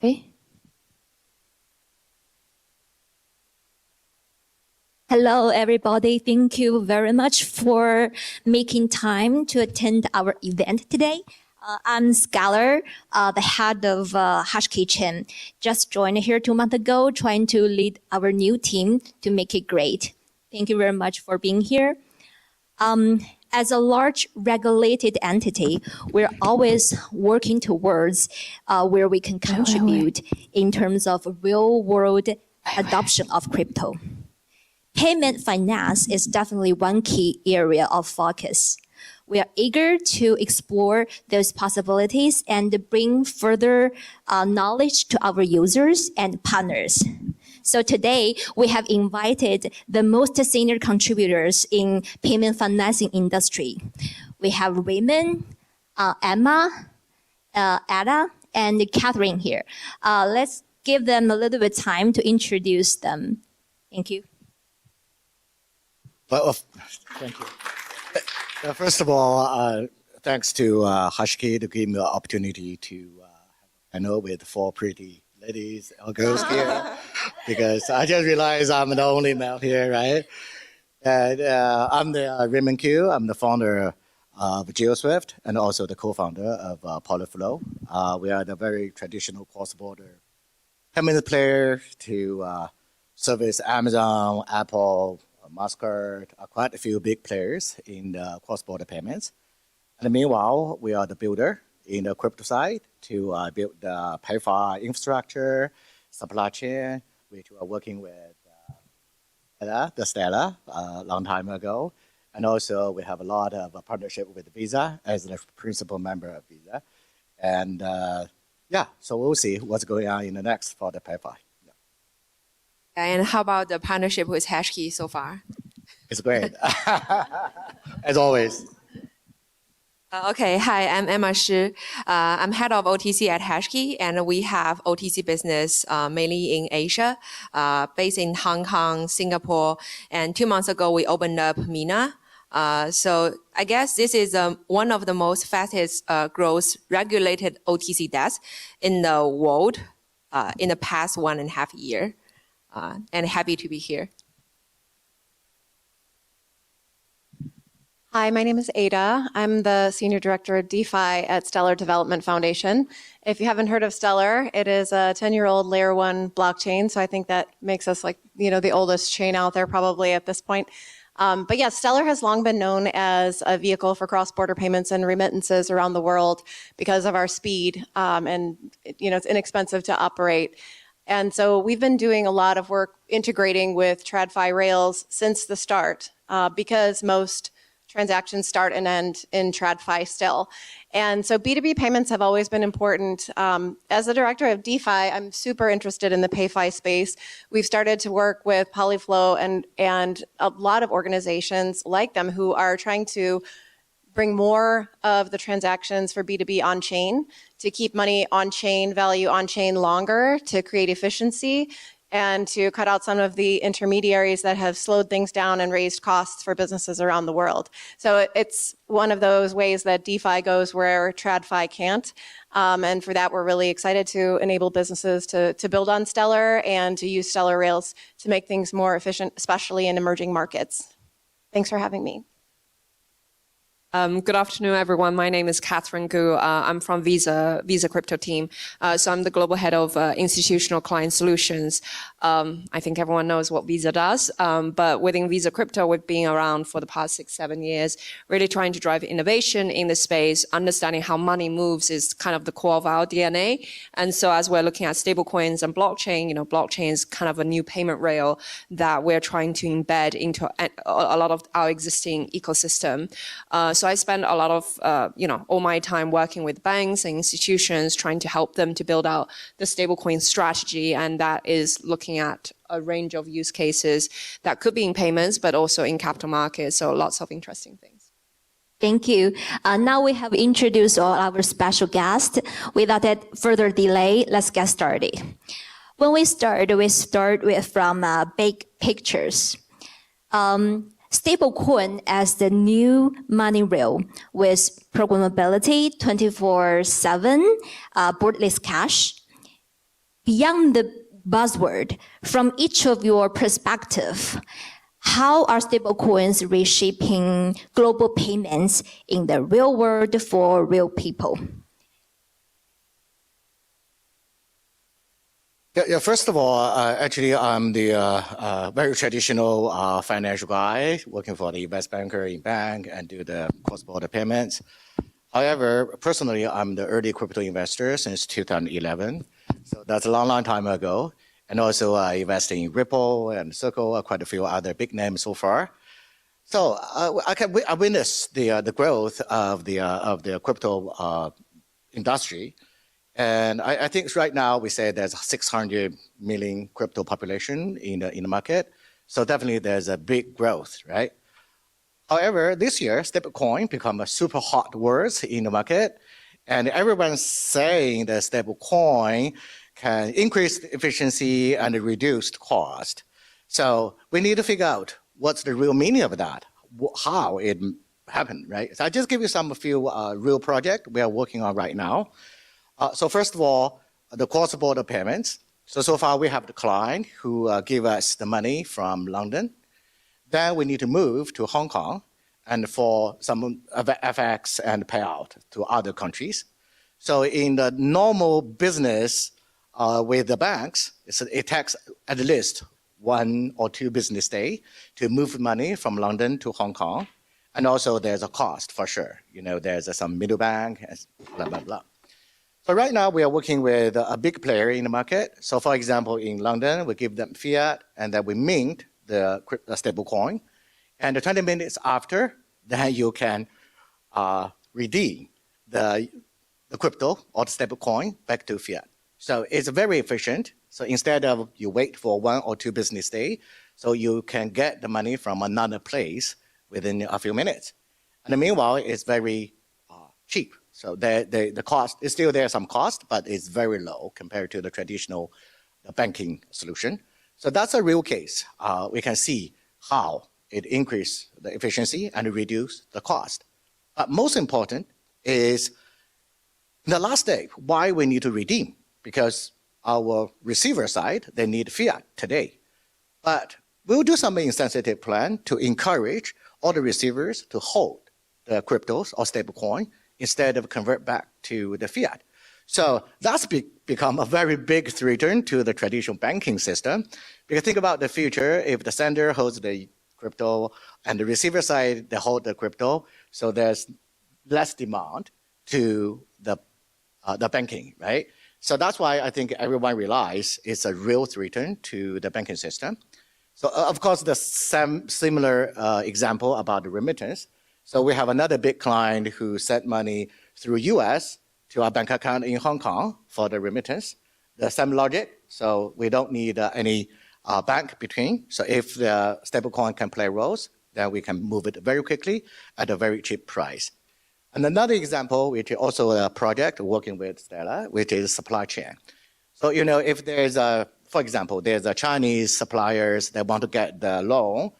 Okay. Hello, everybody. Thank you very much for making time to attend our event today. I'm Skylar, the head of Hush Kitchen. Just joined here 2 months ago, trying to lead our new team to make it great. Thank you very much for being here. As a large regulated entity, we're always working towards where we can contribute in terms of real-world adoption of crypto. Payment finance is definitely one key area of focus. We are eager to explore those possibilities and bring further knowledge to our users and partners. So today, we have invited the most senior contributors in payment financing industry. We have Raymond, Emma, Ada, and Catherine here. Let's give them a little bit of time to introduce them. Thank you. Well, thank you. First of all, thanks to Hushkey to give me the opportunity to have a panel with 4 pretty ladies or girls here, because I just realized I'm the only male here, right? And I'm the Raymond Q. I'm the founder of GeoSwift and also the co-founder of Polyflow. We are the very traditional cross-border payment player to service Amazon, Apple, MasterCard, quite a few big players in the cross-border payments. And meanwhile, we are the builder in the crypto side to build the PayFi infrastructure, supply chain, which we are working with Stella a long time ago. And also we have a lot of partnership with Visa as the principal member of Visa. And yeah, so we'll see what's going on in the next for the PayFi. And how about the partnership with Hashkey so far? It's great, as always. Okay, hi, I'm Emma Shi. I'm head of OTC at Hashkey, and we have OTC business mainly in Asia, based in Hong Kong, Singapore, and 2 months ago we opened up MENA. So I guess this is one of the most fastest growth regulated OTC desks in the world in the past 1.5 years. And happy to be here. Hi, my name is Ada. I'm the Senior Director of DeFi at Stellar Development Foundation. If you haven't heard of Stellar, it is a 10-year-old layer 1 blockchain. So I think that makes us like, the oldest chain out there probably at this point. But yeah, Stellar has long been known as a vehicle for cross-border payments and remittances around the world because of our speed and it's inexpensive to operate. And so we've been doing a lot of work integrating with TradFi Rails since the start because most transactions start and end in TradFi still. And so B2B payments have always been important. As the director of DeFi, I'm super interested in the PayFi space. We've started to work with Polyflow and a lot of organizations like them who are trying to bring more of the transactions for B2B on-chain to keep money on-chain, value on-chain longer, to create efficiency, and to cut out some of the intermediaries that have slowed things down and raised costs for businesses around the world. So it's one of those ways that DeFi goes where TradFi can't. And for that, we're really excited to enable businesses to build on Stellar and to use Stellar Rails to make things more efficient, especially in emerging markets. Thanks for having me. Good afternoon, everyone. My name is Catherine Gu. I'm from Visa Crypto team. So I'm the global head of institutional client solutions. I think everyone knows what Visa does. But within Visa Crypto, we've been around for the past 6-7 years, really trying to drive innovation in the space. Understanding how money moves is kind of the core of our DNA. And so as we're looking at stablecoins and blockchain, blockchain is kind of a new payment rail that we're trying to embed into a lot of our existing ecosystem. So I spend a lot of, all my time working with banks and institutions, trying to help them to build out the stablecoin strategy. And that is looking at a range of use cases that could be in payments, but also in capital markets. So lots of interesting things. Thank you. Now we have introduced all our special guests. Without further delay, let's get started. When we start with from big pictures. Stablecoin as the new money rail with programmability 24/7, borderless cash. beyond the buzzword, from each of your perspective, how are stablecoins reshaping global payments in the real world for real people? Yeah, first of all, actually, I'm the very traditional financial guy working for the investment banker in bank and do the cross-border payments. However, personally, I'm the early crypto investor since 2011. So that's a long, long time ago. And also I invested in Ripple and Circle, quite a few other big names so far. So I witnessed the growth of the crypto industry. And I think right now we say there's 600 million crypto population in the market. So definitely there's a big growth, right? However, this year, stablecoin become a super hot word in the market. And everyone's saying that stablecoin can increase the efficiency and reduce the cost. So we need to figure out what's the real meaning of that, how it happened, right? So I just give you a few real projects we are working on right now. So first of all, the cross-border payments. So far we have the client who give us the money from London. Then we need to move to Hong Kong and for some FX and payout to other countries. So in the normal business with the banks, it takes at least 1 or 2 business days to move money from London to Hong Kong. And also there's a cost for sure. You know, there's some middle bank, blah, blah, blah. So right now we are working with a big player in the market. So for example, in London, we give them fiat and then we mint the stable coin. And 20 minutes after, then you can redeem the crypto or the stable coin back to fiat. So it's very efficient. So instead of you wait for 1 or 2 business days, so you can get the money from another place within a few minutes. And meanwhile, it's very cheap. So the cost is still there, some cost, but it's very low compared to the traditional banking solution. So that's a real case. We can see how it increased the efficiency and reduce the cost. But most important is the last day, why we need to redeem? Because our receiver side, they need fiat today. But we'll do some incentive plan to encourage all the receivers to hold the cryptos or stablecoin instead of convert back to the fiat. So that's become a very big threat to the traditional banking system. Because think about the future, if the sender holds the crypto and the receiver side, they hold the crypto, so there's less demand to the banking, right? So that's why I think everyone realizes it's a real threat to the banking system. So of course, the similar example about the remittance. So we have another big client who sent money through US to our bank account in Hong Kong for the remittance. The same logic, so we don't need any bank between. So if the stablecoin can play roles, then we can move it very quickly at a very cheap price. And another example, which is also a project working with Stella, which is supply chain. So, you know, if there's for example, there's a Chinese suppliers that want to get the loan,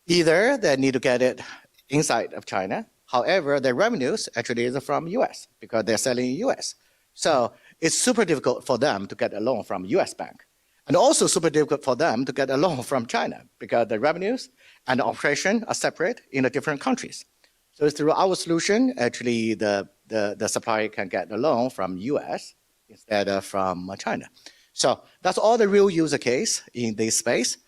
either they need to get it inside of China. However, their revenues actually is from US because they're selling in US. So it's super difficult for them to get a loan from US bank. And also super difficult for them to get a loan from China because the revenues and the operation are separate in the different countries. So through our solution, actually the supplier can get a loan from US instead of from China. So that's all the real user case in this space.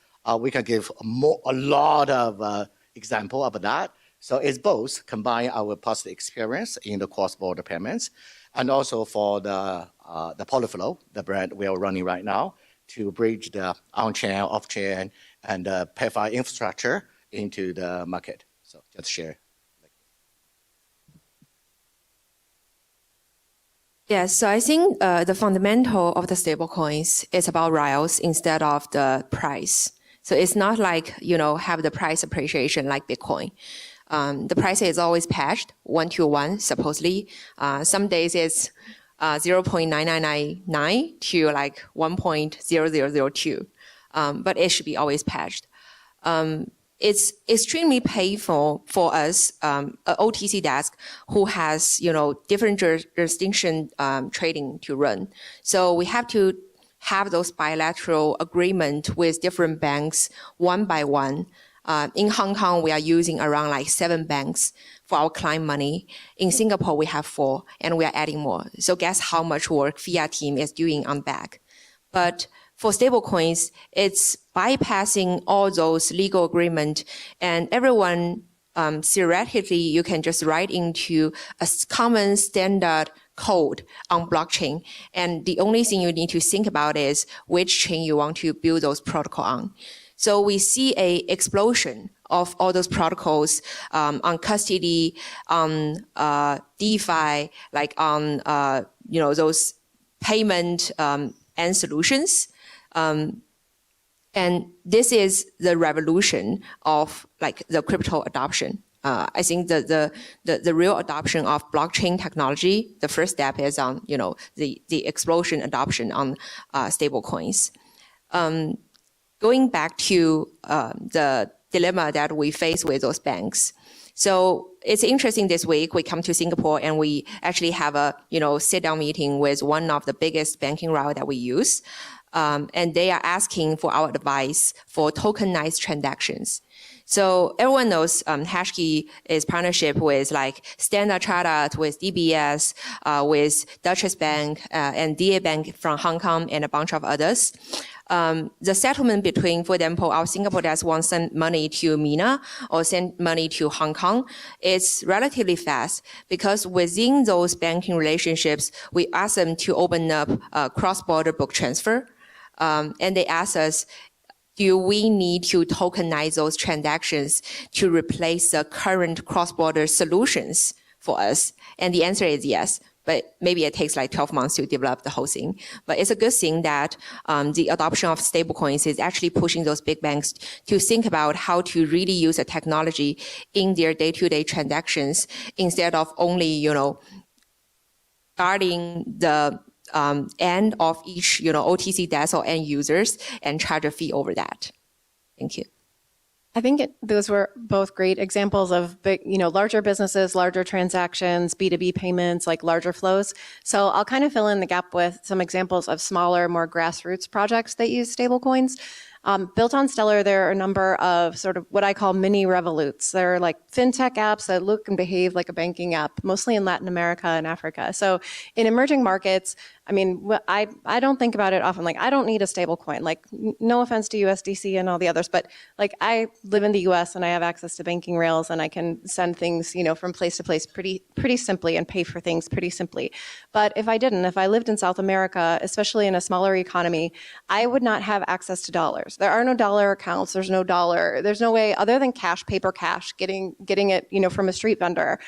We can give a lot of example of that. So it's both combine our positive experience in the cross-border payments and also for the Polyflow, the brand we are running right now, to bridge the on-chain, off-chain, and PayFi infrastructure into the market. So just share. Yes, so I think the fundamental of the stablecoins is about rails instead of the price. So it's not like, you know, have the price appreciation like Bitcoin. The price is always patched 1 to 1, supposedly. Some days it's 0.9999 to like 1.0002. But it should be always patched. It's extremely painful for us, an OTC desk who has, you know, different jurisdiction trading to run. So we have to have those bilateral agreement with different banks one by one. In Hong Kong, we are using around like 7 banks for our client money. In Singapore, we have 4, and we are adding more. So guess how much work Fiat team is doing on back. But for stablecoins, it's bypassing all those legal agreement, and everyone, theoretically, you can just write into a common standard code on blockchain. And the only thing you need to think about is which chain you want to build those protocol on. So we see a explosion of all those protocols on custody, on DeFi, like on those payment and solutions. And this is the revolution of like the crypto adoption. I think the real adoption of blockchain technology, the first step is on the explosion adoption on stable coins. Going back to the dilemma that we face with those banks. So it's interesting this week, we come to Singapore and we actually have a, sit-down meeting with one of the biggest banking route that we use. And they are asking for our advice for tokenized transactions. So everyone knows HashKey is partnership with like Standard Chartered, with DBS, with Deutsche Bank, and DA Bank from Hong Kong, and a bunch of others. The settlement between, for example, our Singapore desk wants to send money to MENA or send money to Hong Kong, is relatively fast because within those banking relationships, we ask them to open up a cross-border book transfer. And they ask us, do we need to tokenize those transactions to replace the current cross-border solutions for us? And the answer is yes. But maybe it takes like 12 months to develop the whole thing. But it's a good thing that the adoption of stablecoins is actually pushing those big banks to think about how to really use the technology in their day-to-day transactions instead of only, guarding the end of each, OTC desk or end users and charge a fee over that. Thank you. I think those were both great examples of big, larger businesses, larger transactions, B2B payments, like larger flows. So I'll kind of fill in the gap with some examples of smaller, more grassroots projects that use stablecoins. Built on Stellar, there are a number of sort of what I call mini Revoluts. They're like fintech apps that look and behave like a banking app, mostly in Latin America and Africa. So in emerging markets, I mean, I don't think about it often. Like, I don't need a stable coin. Like, no offense to USDC and all the others, but like, I live in the US and I have access to banking rails and I can send things, from place to place pretty simply and pay for things pretty simply. But if I lived in South America, especially in a smaller economy, I would not have access to dollars. There are no dollar accounts. There's no dollar. There's no way other than cash, paper cash, getting it, from a street vendor.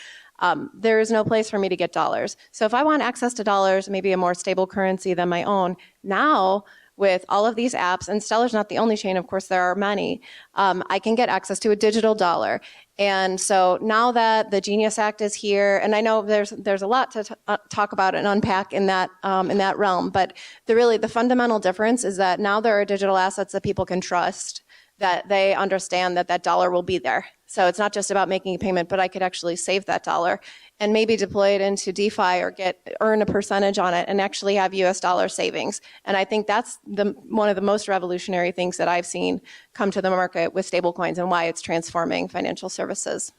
There is no place for me to get dollars. So if I want access to dollars, maybe a more stable currency than my own, now with all of these apps, and Stellar's not the only chain, of course, there are many, I can get access to a digital dollar. And so now that the Genius Act is here, and I know there's a lot to talk about and unpack in that realm, but the fundamental difference is that now there are digital assets that people can trust, that they understand that dollar will be there. So it's not just about making a payment, but I could actually save that dollar and maybe deploy it into DeFi or earn a percentage on it and actually have US dollar savings. And I think that's one of the most revolutionary things that I've seen come to the market with stablecoins and why it's transforming financial services.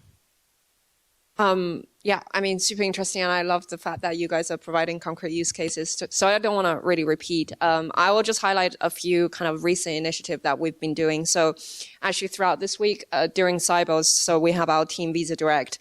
Yeah, I mean, super interesting. And I love the fact that you guys are providing concrete use cases. So I don't want to really repeat. I will just highlight a few kind of recent initiatives that we've been doing. So actually throughout this week during Cybers, so we have our team Visa Direct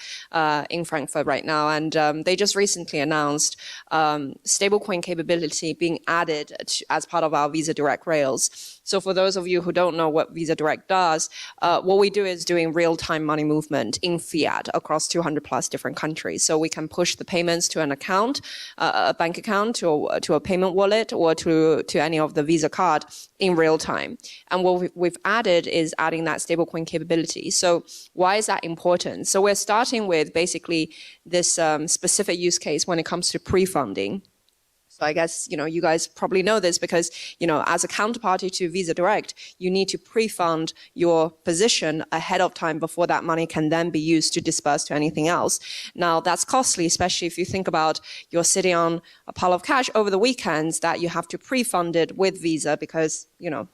in Frankfurt right now. And they just recently announced stablecoin capability being added as part of our Visa Direct rails. So for those of you who don't know what Visa Direct does, what we do is doing real-time money movement in fiat across 200 plus different countries. So we can push the payments to an account, a bank account, to a payment wallet, or to any of the Visa card in real time. And what we've added is adding that stablecoin capability. So why is that important? So we're starting with basically this specific use case when it comes to pre-funding. So I guess, you guys probably know this because, as a counterparty to Visa Direct, you need to pre-fund your position ahead of time before that money can then be used to disperse to anything else. Now, that's costly, especially if you think about you're sitting on a pile of cash over the weekends that you have to pre-fund it with Visa because,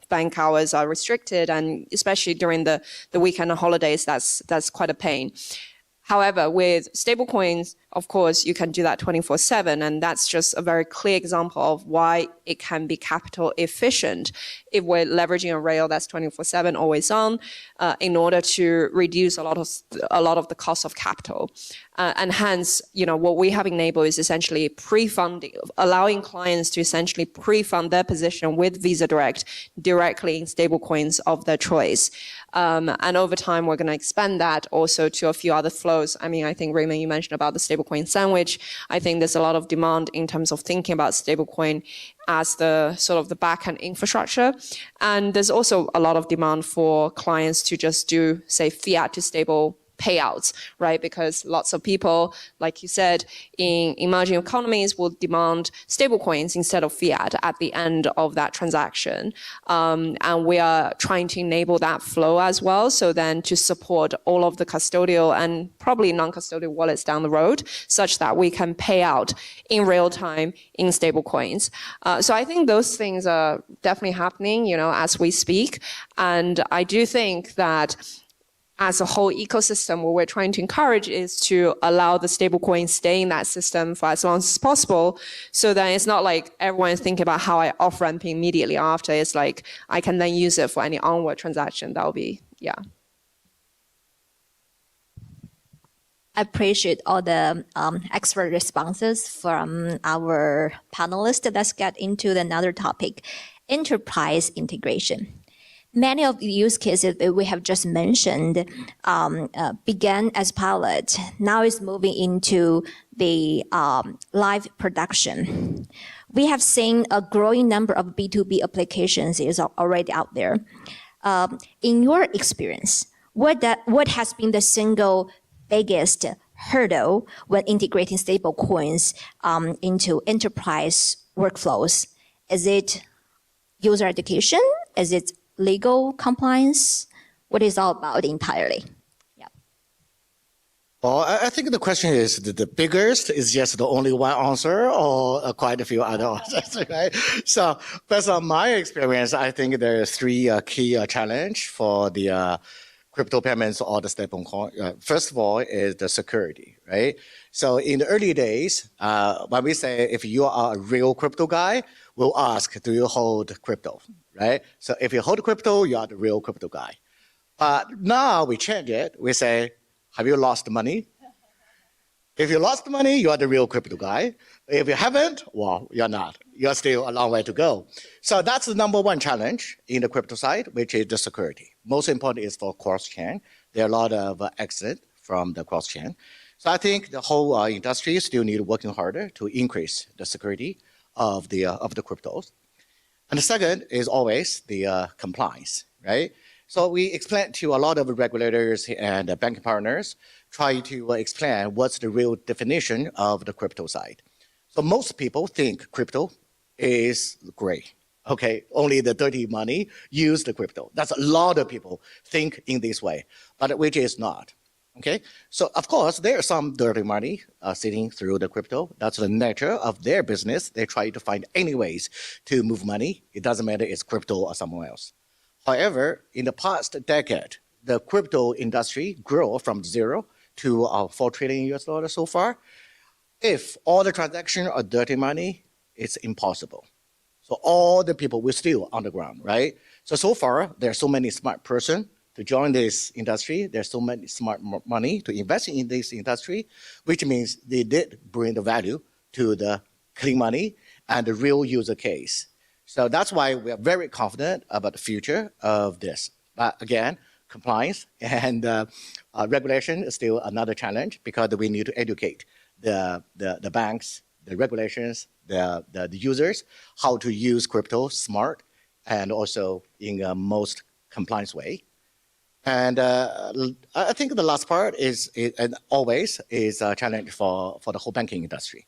bank hours are restricted. And especially during the weekend and holidays, that's quite a pain. However, with stablecoins, of course, you can do that 24/7. And that's just a very clear example of why it can be capital efficient if we're leveraging a rail that's 24/7, always on, in order to reduce a lot of the cost of capital. And hence, what we have enabled is essentially pre-funding, allowing clients to essentially pre-fund their position with Visa Direct directly in stablecoins of their choice. And over time, we're going to expand that also to a few other flows. I mean, I think, Raymond, you mentioned about the stablecoin sandwich. I think there's a lot of demand in terms of thinking about stablecoin as the sort of the back-end infrastructure. And there's also a lot of demand for clients to just do, say, fiat to stable payouts, right? Because lots of people, like you said, in emerging economies will demand stable coins instead of fiat at the end of that transaction. And we are trying to enable that flow as well. So then to support all of the custodial and probably non-custodial wallets down the road, such that we can pay out in real time in stable coins. So I think those things are definitely happening, as we speak. And I do think that as a whole ecosystem, what we're trying to encourage is to allow the stablecoin stay in that system for as long as possible. So then it's not like everyone's thinking about how I off-ramp immediately after. It's like I can then use it for any onward transaction. That will be, yeah. I appreciate all the expert responses from our panelists. Let's get into another topic, enterprise integration. Many of the use cases that we have just mentioned began as pilot. Now it's moving into the live production. We have seen a growing number of B2B applications is already out there. In your experience, what has been the single biggest hurdle when integrating stablecoins into enterprise workflows? Is it user education? Is it legal compliance? What is it all about entirely? Yeah. Well, I think the question is the biggest is just the only one answer or quite a few other answers, right? So based on my experience, I think there are three key challenges for the crypto payments or the stablecoin. First of all is the security, right? So in the early days, when we say if you are a real crypto guy, we'll ask, do you hold crypto, right? So if you hold crypto, you are the real crypto guy. But now we change it. We say, have you lost money? If you lost money, you are the real crypto guy. If you haven't, well, you're not. You're still a long way to go. So that's the number one challenge in the crypto side, which is the security. Most important is for cross-chain. There are a lot of accidents from the cross-chain. So I think the whole industry still need working harder to increase the security of the cryptos. And the second is always the compliance, right? So we explain to a lot of regulators and banking partners, try to explain what's the real definition of the crypto side. So most people think crypto is gray, okay? Only the dirty money use the crypto. That's a lot of people think in this way, but which is not, okay? So of course, there is some dirty money sitting through the crypto. That's the nature of their business. They try to find any ways to move money. It doesn't matter if it's crypto or somewhere else. However, in the past decade, the crypto industry grew from 0 to $4 trillion US so far. If all the transactions are dirty money, it's impossible. So all the people will still on the ground, right? So far, there are so many smart person to join this industry. There's so many smart money to invest in this industry, which means they did bring the value to the clean money and the real user case. So that's why we are very confident about the future of this. But again, compliance and regulation is still another challenge because we need to educate the banks, the regulations, the users, how to use crypto smart and also in a most compliance way. And I think the last part is and always is a challenge for the whole banking industry.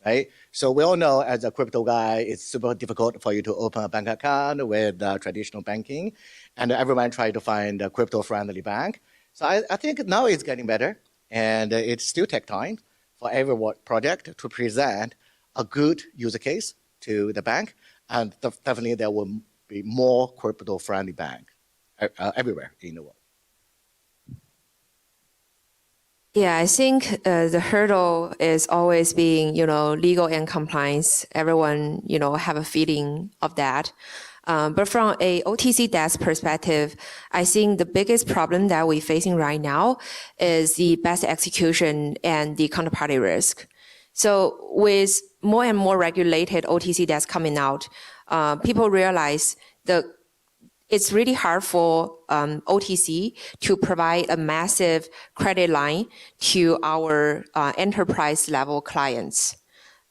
right? So we all know as a crypto guy, it's super difficult for you to open a bank account with traditional banking, and everyone try to find a crypto-friendly bank. So I think now it's getting better, and it still take time for every project to present a good user case to the bank, and definitely there will be more crypto-friendly bank everywhere in the world. Yeah, I think the hurdle is always being, legal and compliance. Everyone, have a feeling of that. But from a OTC desk perspective, I think the biggest problem that we're facing right now is the best execution and the counterparty risk. So with more and more regulated OTC desks coming out, people realize it's really hard for OTC to provide a massive credit line to our enterprise level clients.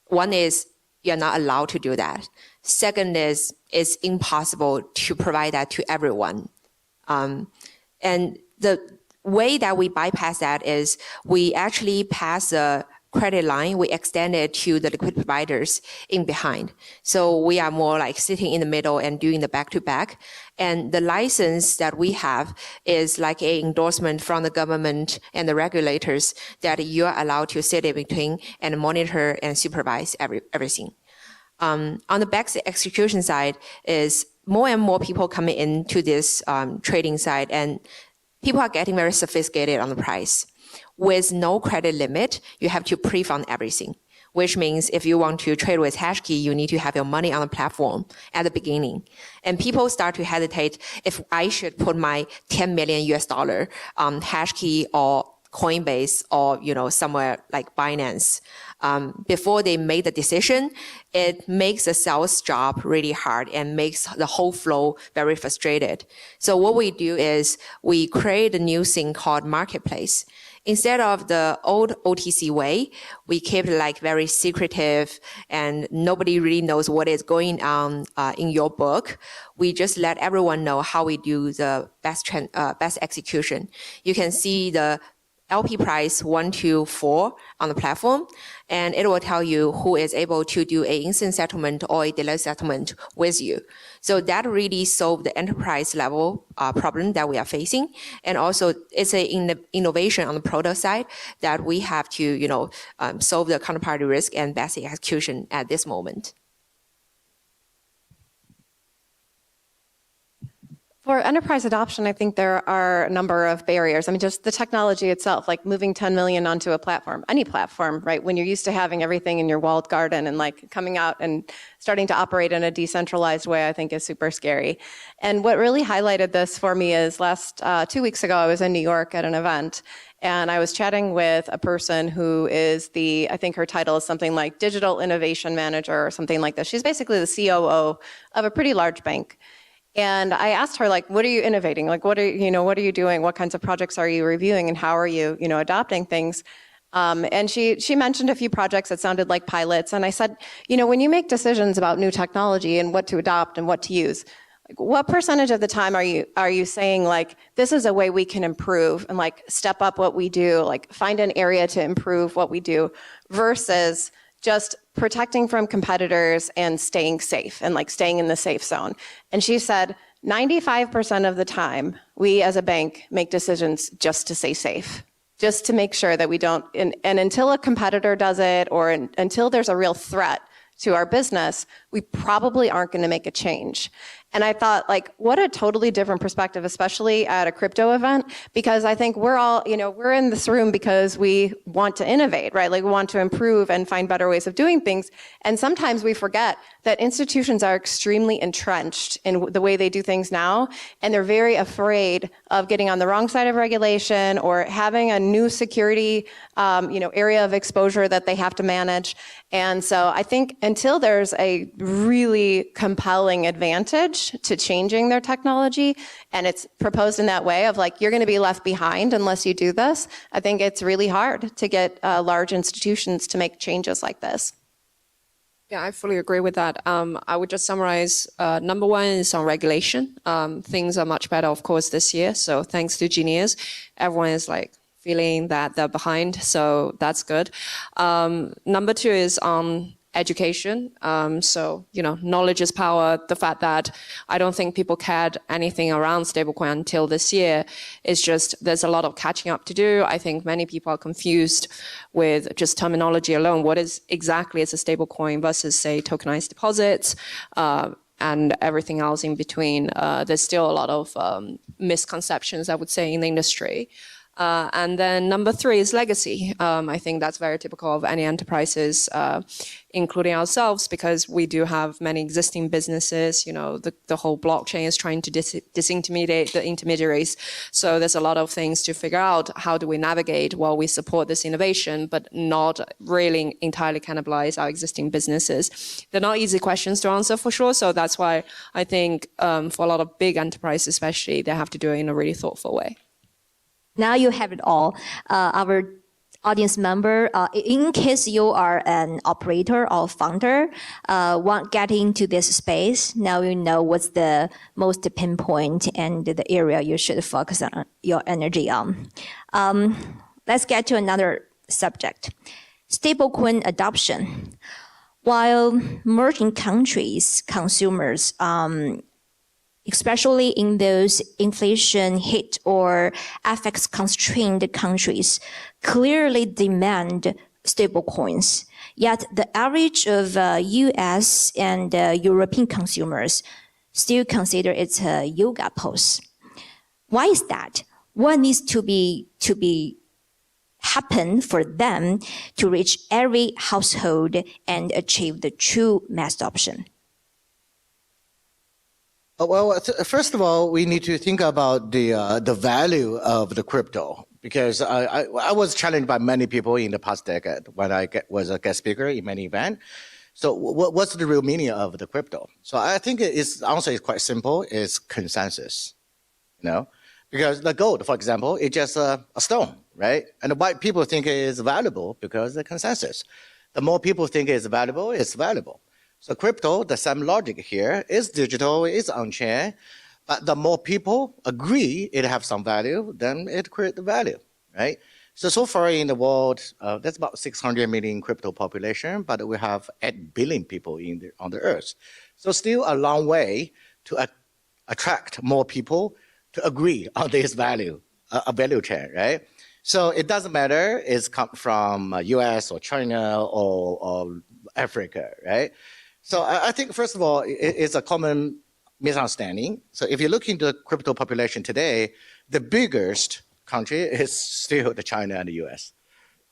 One is you're not allowed to do that. Second is it's impossible to provide that to everyone. And the way that we bypass that is we actually pass a credit line, we extend it to the liquid providers in behind. So we are more like sitting in the middle and doing the back-to-back. And the license that we have is like an endorsement from the government and the regulators that you are allowed to sit in between and monitor and supervise everything. On the back execution side is more and more people coming into this trading side, and people are getting very sophisticated on the price. With no credit limit, you have to pre-fund everything, which means if you want to trade with Hashkey, you need to have your money on the platform at the beginning. And people start to hesitate if I should put my 10 million US dollar on Hashkey or Coinbase or, somewhere like Binance. Before they make the decision, it makes the sales job really hard and makes the whole flow very frustrated. So what we do is we create a new thing called marketplace. Instead of the old OTC way, we keep it like very secretive and nobody really knows what is going on in your book. We just let everyone know how we do the best execution. You can see the LP price 1 to 4 on the platform, and it will tell you who is able to do an instant settlement or a delayed settlement with you. So that really solved the enterprise level problem that we are facing. And also it's an innovation on the product side that we have to, solve the counterparty risk and best execution at this moment. For enterprise adoption, I think there are a number of barriers. I mean, just the technology itself, like moving 10 million onto a platform, any platform, right? When you're used to having everything in your walled garden and like coming out and starting to operate in a decentralized way, I think is super scary. And what really highlighted this for me is 2 weeks ago, I was in New York at an event, and I was chatting with a person who is I think her title is something like Digital Innovation Manager or something like this. She's basically the COO of a pretty large bank. And I asked her, like, what are you innovating? Like, what are you doing? What kinds of projects are you reviewing? And how are you, adopting things? And she mentioned a few projects that sounded like pilots. And I said, when you make decisions about new technology and what to adopt and what to use, like, what percentage of the time are you saying, like, this is a way we can improve and like step up what we do, like find an area to improve what we do, versus just protecting from competitors and staying safe and like staying in the safe zone. And she said, 95% of the time, we as a bank make decisions just to stay safe, just to make sure that we don't, and until a competitor does it or until there's a real threat to our business, we probably aren't going to make a change. And I thought, like, what a totally different perspective, especially at a crypto event, because I think we're all, we're in this room because we want to innovate, right? Like, we want to improve and find better ways of doing things. And sometimes we forget that institutions are extremely entrenched in the way they do things now, and they're very afraid of getting on the wrong side of regulation or having a new security, area of exposure that they have to manage. And so I think until there's a really compelling advantage to changing their technology, and it's proposed in that way of like, you're going to be left behind unless you do this, I think it's really hard to get large institutions to make changes like this. Yeah, I fully agree with that. I would just summarize, number one is on regulation. Things are much better, of course, this year. So thanks to Genius, everyone is like feeling that they're behind. So that's good. Number two is on education. So, knowledge is power. The fact that I don't think people cared anything around stablecoin until this year is just, there's a lot of catching up to do. I think many people are confused with just terminology alone. What is exactly is a stablecoin versus, say, tokenized deposits, and everything else in between. There's still a lot of misconceptions, I would say, in the industry. And then number three is legacy. I think that's very typical of any enterprises, including ourselves, because we do have many existing businesses. The whole blockchain is trying to disintermediate the intermediaries. So there's a lot of things to figure out. How do we navigate while we support this innovation, but not really entirely cannibalize our existing businesses? They're not easy questions to answer for sure. So that's why I think for a lot of big enterprises, especially, they have to do it in a really thoughtful way. Now you have it all. Our audience member, in case you are an operator or founder, want get into this space, now you know what's the most pinpoint and the area you should focus on your energy on. Let's get to another subject, stablecoin adoption. While emerging countries, consumers, especially in those inflation hit or FX constrained countries, clearly demand stablecoins. Yet the average of US and European consumers still consider it a yoga pose. Why is that? What needs to be happen for them to reach every household and achieve the true mass adoption? Well, first of all, we need to think about the value of the crypto, because I was challenged by many people in the past decade when I was a guest speaker in many events. So what's the real meaning of the crypto? So I think its answer is quite simple. It's consensus, because the gold, for example, is just a stone, right? And why people think it is valuable because the consensus. The more people think it's valuable, it's valuable. So crypto, the same logic here, is digital, is on-chain, but the more people agree it has some value, then it creates the value, right? So far in the world, there's about 600 million crypto population, but we have 8 billion people on the earth. So still a long way to attract more people to agree on this value, a value chain, right? So it doesn't matter it's come from US or China or Africa, right? So I think, first of all, it's a common misunderstanding. So if you look into the crypto population today, the biggest country is still the China and the US,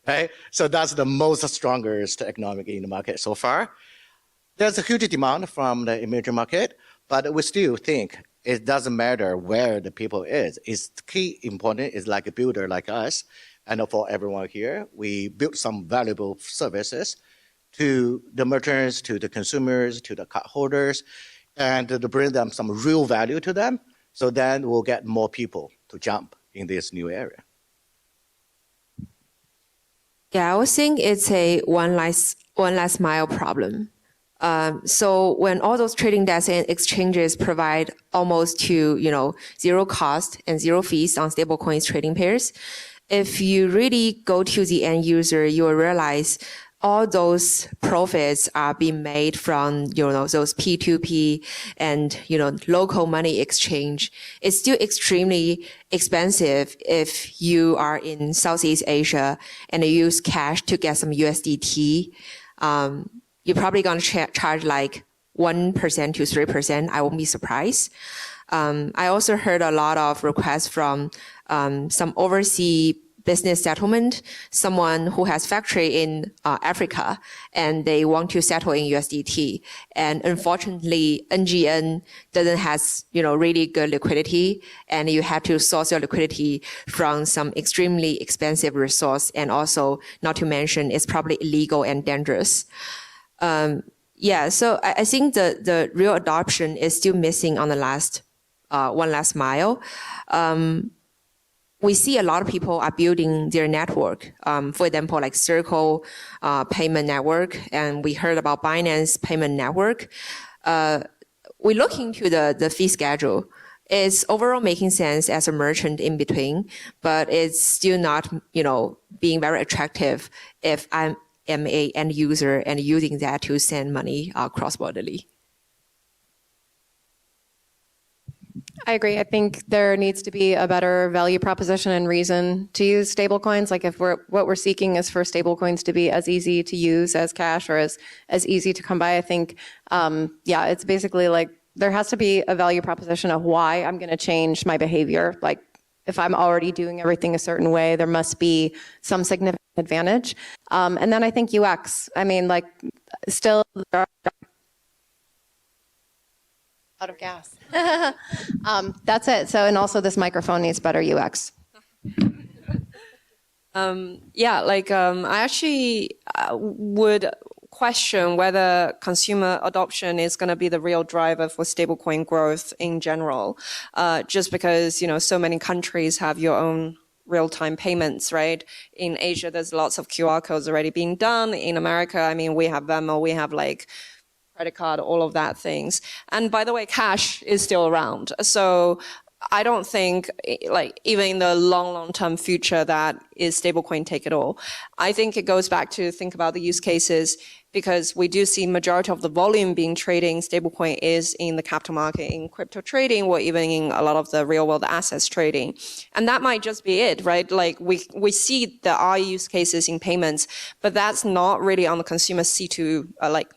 right? So that's the most strongest economic in the market so far. There's a huge demand from the emerging market, but we still think it doesn't matter where the people is. It's key important is like a builder like us, and for everyone here, we built some valuable services to the merchants, to the consumers, to the card holders, and to bring them some real value to them. So then we'll get more people to jump in this new area. Yeah, I would think it's a one last mile problem. So when all those trading desks and exchanges provide almost to zero cost and zero fees on stablecoins trading pairs, if you really go to the end user, you will realize all those profits are being made from, those P2P and, local money exchange. It's still extremely expensive if you are in Southeast Asia and you use cash to get some USDT. You're probably going to charge like 1% to 3%. I won't be surprised. I also heard a lot of requests from some overseas business settlement, someone who has factory in Africa and they want to settle in USDT. And unfortunately, NGN doesn't has, really good liquidity, and you have to source your liquidity from some extremely expensive resource. And also, not to mention, it's probably illegal and dangerous. So I think the real adoption is still missing on the one last mile. We see a lot of people are building their network. For example, like Circle payment network, and we heard about Binance payment network. We look into the fee schedule. it's overall making sense as a merchant in between, but it's still not, being very attractive if I'm a end user and using that to send money cross-borderly. I agree. I think there needs to be a better value proposition and reason to use stablecoins. Like if what we're seeking is for stablecoins to be as easy to use as cash or as easy to come by, I think, it's basically like there has to be a value proposition of why I'm going to change my behavior. Like if I'm already doing everything a certain way, there must be some significant advantage. And then I think UX. I mean, like still there are out of gas. That's it. So, and also this microphone needs better UX. I actually would question whether consumer adoption is going to be the real driver for stablecoin growth in general, just because, so many countries have your own real-time payments, right? In Asia, there's lots of QR codes already being done. In America, I mean, we have Venmo, we have credit card, all of that things. And by the way, cash is still around. So I don't think even in the long-term future that is stablecoin take it all. I think it goes back to think about the use cases because we do see majority of the volume being trading stablecoin is in the capital market, in crypto trading, or even in a lot of the real world assets trading. And that might just be it, right? Like we see there are use cases in payments, but that's not really on the consumer C2,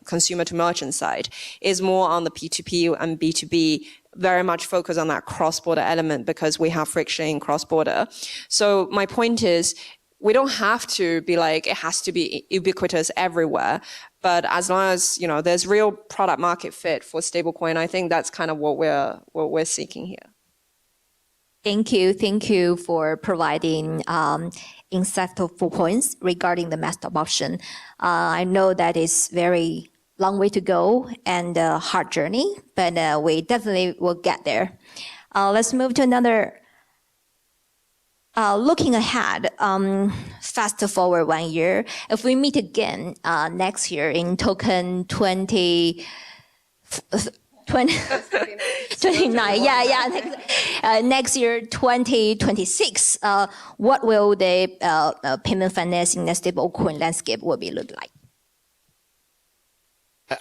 consumer to merchant side. It's more on the P2P and B2B, very much focus on that cross-border element because we have friction in cross-border. So my point is, we don't have to be it has to be ubiquitous everywhere. But as long as, there's real product market fit for stablecoin, I think that's kind of what we're seeking here. Thank you. Thank you for providing insightful points regarding the mass adoption. I know that is very long way to go and a hard journey, but we definitely will get there. Let's move to another. Looking ahead, fast forward 1 year, if we meet again next year in token 2029, next year 2026, what will the payment financing in the stablecoin landscape will be look like?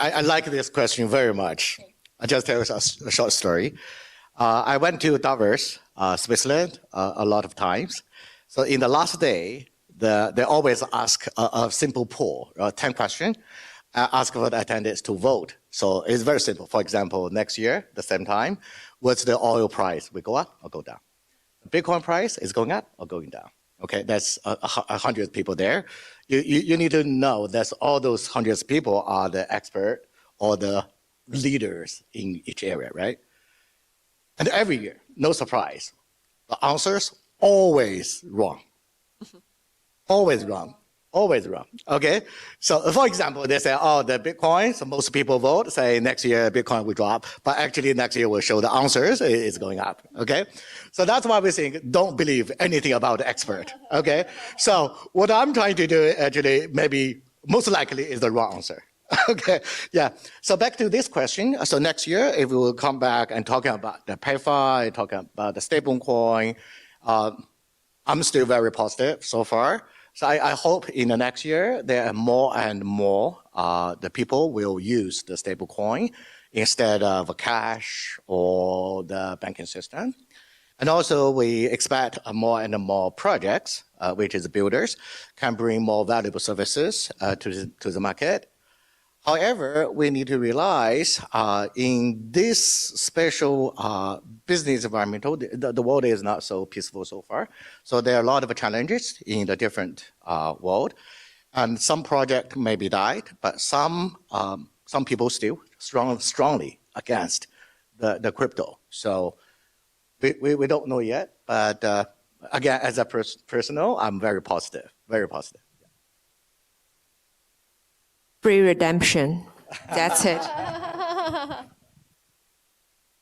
I like this question very much. I'll just tell you a short story. I went to Davos, Switzerland, a lot of times. So in the last day, they always ask a simple poll, 10 questions, ask for the attendees to vote. So it's very simple. For example, next year, the same time, what's the oil price? We go up or go down? Bitcoin price is going up or going down? Okay, that's 100 people there. You need to know that all those hundreds of people are the expert or the leaders in each area, right? And every year, no surprise, the answers always wrong. Always wrong. Always wrong. Okay? So, for example, they say, the Bitcoin, so most people vote, say next year Bitcoin will drop, but actually next year will show the answers is going up. Okay? So that's why we think don't believe anything about the expert. Okay? So, what I'm trying to do actually, maybe most likely is the wrong answer. Okay, yeah. So back to this question. So next year, if we will come back and talking about the PayFi, talking about the stablecoin, I'm still very positive so far. So I hope in the next year, there are more and more the people will use the stablecoin instead of cash or the banking system. And also we expect more and more projects, which is builders, can bring more valuable services to the market. However, we need to realize in this special business environment, the world is not so peaceful so far. So there are a lot of challenges in the different world. And some projects may be died, but some people still strongly against the crypto. So we don't know yet. But again, as a personal, I'm very positive, very positive. Free redemption. That's it.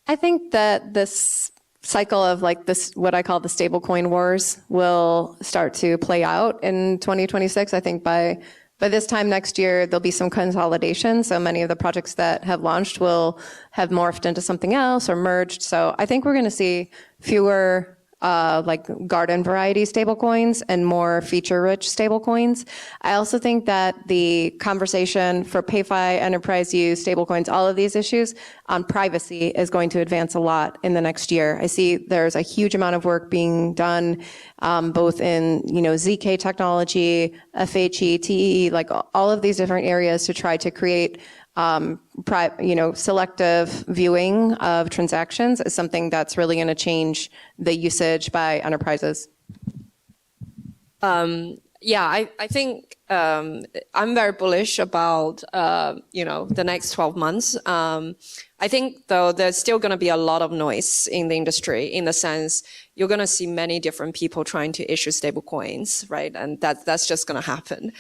I think that this cycle of this, what I call the stablecoin wars, will start to play out in 2026. I think by By this time next year, there'll be some consolidation. So many of the projects that have launched will have morphed into something else or merged. So I think we're going to see fewer like garden variety stablecoins and more feature-rich stablecoins. I also think that the conversation for PayFi, enterprise use, stablecoins, all of these issues on privacy is going to advance a lot in the next year. I see there's a huge amount of work being done, both in ZK technology, FHE, TEE, like all of these different areas to try to create selective viewing of transactions is something that's really going to change the usage by enterprises. Yeah, I think I'm very bullish about the next 12 months. I think though there's still going to be a lot of noise in the industry, in the sense you're going to see many different people trying to issue stable coins, right? And that's just going to happen.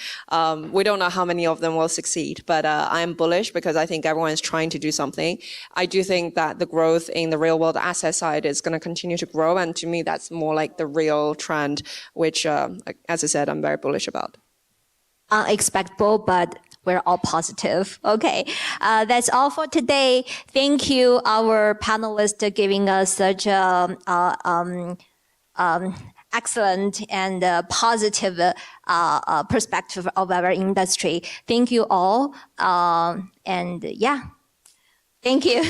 We don't know how many of them will succeed, but I'm bullish because I think everyone is trying to do something. I do think that the growth in the real world asset side is going to continue to grow, and to me that's more like the real trend, which as I said, I'm very bullish about. Unexpected, but we're all positive. Okay, that's all for today. Thank you, our panelists, giving us such a excellent and positive perspective of our industry. Thank you all, and yeah, thank you.